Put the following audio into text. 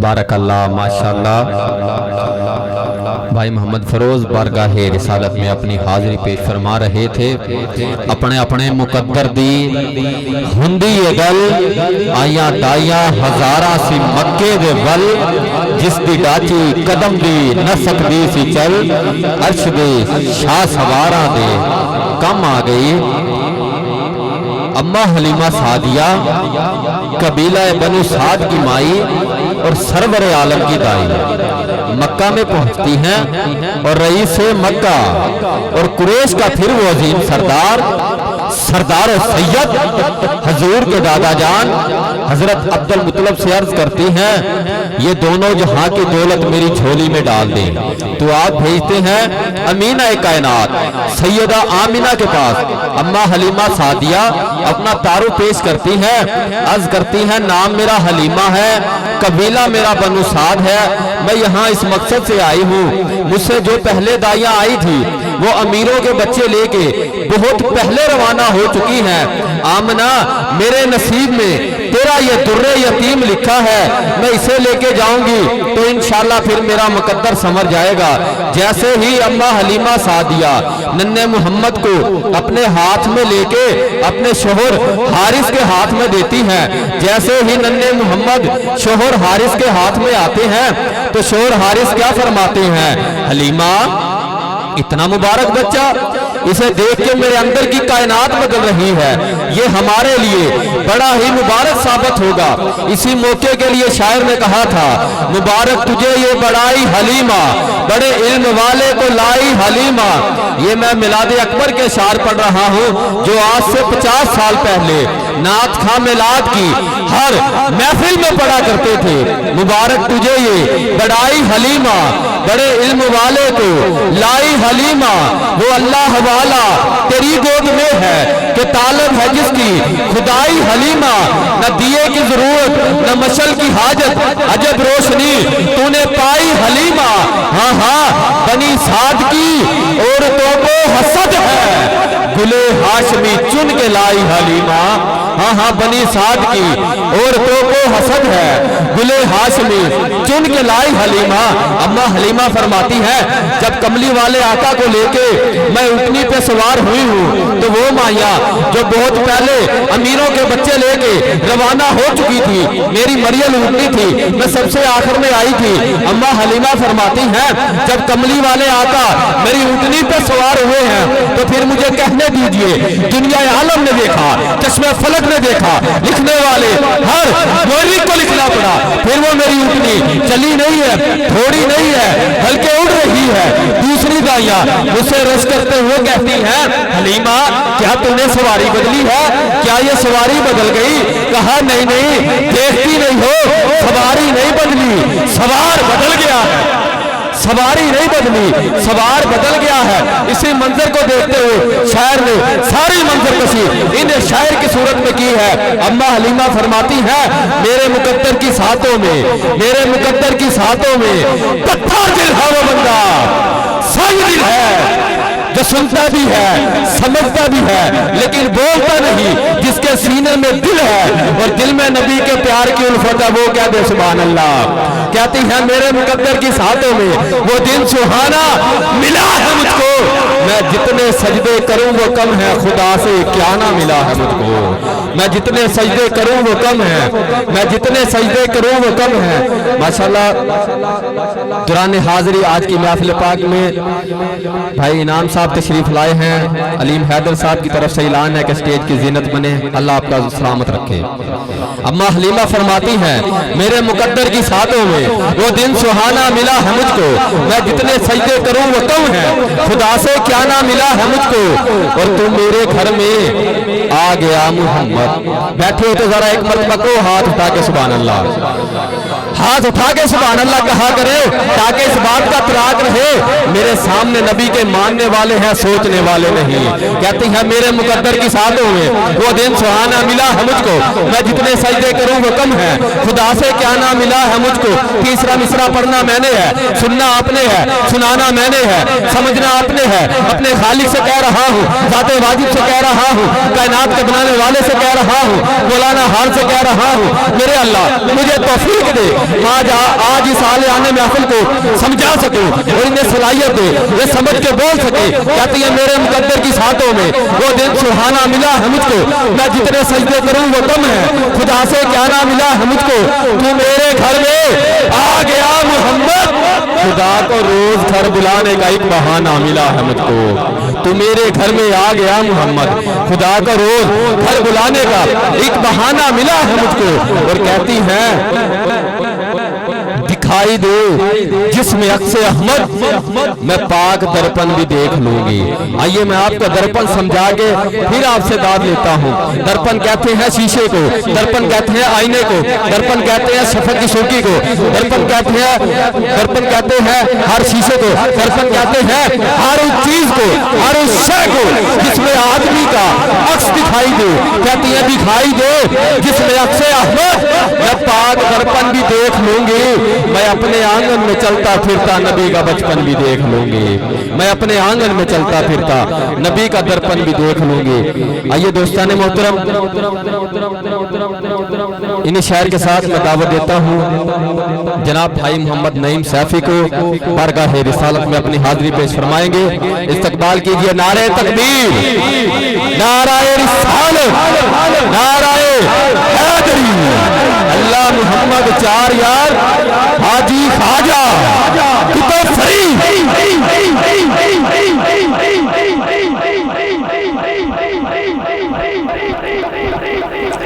बारक अल्लाह माशाअल्लाह। भाई मोहम्मद फरोज बारगाह रिसालत में अपनी हाजिरी पेश फरमा रहे थे। अपने अपने मुकद्दर दी हुंदी ये गल आइया डाइया हजारा सी मक्के दे वल, जिस दी डाची कदम दी न सकदी सी चल, अर्श दे शाह सवारा दे कम आ गई। अम्मा हलीमा सादिया कबीला बनु साद की माई और सरवर आलम की दाई मक्का में पहुंचती हैं और रईस मक्का और कुरैश का फिर वो अजीम सरदार और सैयद हजूर के दादा जान हजरत अब्दुल मुत्तलिब से अर्ज करती हैं, ये दोनों जहां की दौलत मेरी झोली में डाल दें। तो आप भेजते हैं अमीना कायनात सैयदा आमिना के पास। अम्मा हलीमा सादिया अपना तारुफ पेश करती हैं, अर्ज करती हैं, नाम मेरा हलीमा है, कबीला मेरा बनु साद है, मैं यहाँ इस मकसद से आई हूँ। मुझसे जो पहले दाइयाँ आई थी वो अमीरों के बच्चे लेके बहुत पहले रवाना हो चुकी हैं। आमना मेरे नसीब में तेरा ये दुर्रे यतीम लिखा है, मैं इसे लेके जाऊंगी तो इंशाल्लाह फिर मेरा मुकद्दर समझ जाएगा। जैसे ही अम्मा हलीमा सादिया नन्हे मोहम्मद को अपने हाथ में लेके अपने शोहर हारिस के हाथ में देती हैं, जैसे ही नन्हे मोहम्मद शोहर हारिस के हाथ में आते हैं तो शोहर हारिस क्या फरमाते हैं, हलीमा इतना मुबारक बच्चा, इसे देख के मेरे अंदर की कायनात बदल रही है, ये हमारे लिए बड़ा ही मुबारक साबित होगा। इसी मौके के लिए शायर ने कहा था, मुबारक तुझे ये बड़ाई हलीमा, बड़े इल्म वाले को लाई हलीमा। ये मैं मिलादे अकबर के शार पढ़ रहा हूँ जो आज से 50 साल पहले नात खा मिलाद की हर महफिल में पढ़ा करते थे। मुबारक तुझे ये बड़ाई हलीमा, बड़े इल्म वाले को लाई हलीमा, वो अल्लाह वाला तेरी गोद में है कि तालब है जिसकी खुदाई हलीमा। न दिए की जरूरत न मशल की हाजत, अजब रोशनी तूने पाई हलीमा। हाँ हाँ बनी साद की औरतों को हसद है, गुले हाशमी चुन के लाई हलीमा। हाँ हाँ बनी साद की औरतों को हसद है, गुले हाशमी चुन के लाई हलीमा। अम्मा हलीमा फरमाती है, जब कमली वाले आका को लेके मैं ऊँटनी पे सवार हुई हूँ तो वो माया जो बहुत पहले अमीरों के बच्चे लेके रवाना हो चुकी थी, मेरी मरियम ऊँटनी थी, मैं सबसे आखिर में आई थी। अम्मा हलीमा फरमाती हैं, जब कमली वाले आका मेरी ऊँटनी पे सवार हुए हैं तो फिर मुझे कहने दीजिए, दुनिया आलम ने देखा, चश्मे फलक ने देखा, लिखने वाले हर मोरी को लिखना पड़ा, फिर वो मेरी ऊँटनी चली नहीं है, थोड़ी नहीं है, हल्के उड़ रही है। दूसरी दाइयाँ मुझसे रस करते हुए कहती हैं, हलीमा क्या तूने सवारी बदली है, क्या ये सवारी बदल गई? कहा नहीं नहीं, देखती नहीं हो, सवारी नहीं बदली, सवार बदल गया है। सवारी नहीं बदली, सवार बदल गया है। इसी मंजर को देखते हुए शायर ने सारी मंजर कशी इन्हें शायर की सूरत में की है। अम्मा हलीमा फरमाती है, मेरे मुकद्दर की सातों में, मेरे मुकद्दर की सातों में पत्थर दिल है वो बंदा, सही दिल है जो सुनता भी है समझता भी है लेकिन बोलता नहीं, जिसके सीने में दिल है और दिल में नबी के प्यार की उल्फत है, वो क्या दे सुभान अल्लाह। कहती है, मेरे मुकद्दर की सातों में वो दिन सुहाना मिला है मुझको, मैं जितने सजदे करूं वो कम है, खुदा से क्या ना मिला है मुझको। मैं जितने सजदे करूं वो कम है, मैं जितने सजदे करूं वो कम है। माशाल्लाह दुरान हाजिरी आज की महफिल पाक में भाई इनाम साहब तशरीफ लाए हैं। अलीम हैदर साहब की तरफ से ऐलान है कि स्टेज की जीनत बने, अल्लाह आपका सलामत रखे। अम्मा हलीमा फरमाती हैं, मेरे मुकद्दर की सातों में वो दिन सुहाना मिला है मुझको, मैं जितने सजदे करूं वो कम है, खुदा से क्या ना मिला है मुझको। और तुम मेरे घर में आ गया मोहम्मद। बैठे हो तो जरा एक मरतबा को हाथ उठा के सुभान अल्लाह, हाथ उठा के सुभान अल्लाह कहा करे, ताकि इस बात का त्राक रहे, मेरे सामने नबी के मानने वाले हैं, सोचने वाले नहीं। कहती है, मेरे मुकद्दर की सातों में वो दिन सुहाना मिला है मुझको, मैं जितने सजदे करूं वो कम है, खुदा से क्या ना मिला है मुझको। तीसरा मिसरा पढ़ना मैंने है, सुनना आपने है, सुनाना मैंने है, समझना आपने है। अपने खालिक से कह रहा हूँ, ज़ाते वाजिब से कह रहा हूँ, कायनात के बनाने वाले से कह रहा हूँ, मौलाना हाल से कह रहा हूँ, मेरे अल्लाह मुझे तौफीक दे, آج اس آلے آنے محفل کو سمجھا سکوں اور انہیں صلاحیت دے یہ سمجھ کے بول سکے. کہتی ہے میرے مقدر کی ساتھوں میں وہ دن سبحانہ ملا ہے مجھ کو, میں جتنے سجدے کروں وہ کم ہے, خدا سے کیا نہ ملا ہے مجھ کو, تو میرے گھر میں آ گیا محمد, خدا کو روز گھر بلانے کا ایک بہانہ ملا ہے مجھ کو, تو میرے گھر میں آ گیا محمد, خدا کا روز گھر بلانے کا ایک بہانہ ملا ہے مجھ کو. اور کہتی ہیں دکھائی دے جس میں عکس احمد میں پاک درپن بھی دیکھ لوں گی. آئیے میں آپ کو درپن سمجھا کے پھر آپ سے داد لیتا ہوں. درپن کہتے ہیں شیشے کو, درپن کہتے ہیں آئینے کو, درپن کہتے ہیں شفق کی شوکی کو, درپن کہتے ہیں ہر شیشے کو, درپن کہتے ہیں ہر اس چیز کو, ہر اس شے کو جس میں آدمی کا عکس دکھائی دے. کہتی ہیں دکھائی دے جس میں عکس احمد میں پاک درپن بھی دیکھ لوں گی. میں اپنے آنگن میں چلتا پھرتا نبی کا بچپن بھی دیکھ لوں گی, میں اپنے آنگن میں چلتا پھرتا نبی کا درپن بھی دیکھ لوں گی. آئیے دوستان محترم انہیں شاعر کے ساتھ میں دعوت دیتا ہوں جناب بھائی محمد نعیم سیفی کو بارگاہ رسالت میں اپنی حاضری پیش فرمائیں گے. استقبال کیجئے. نعرہ تکبیر, نعرہ رسالت, نعرہ حیدری, اللہ محمد چار یار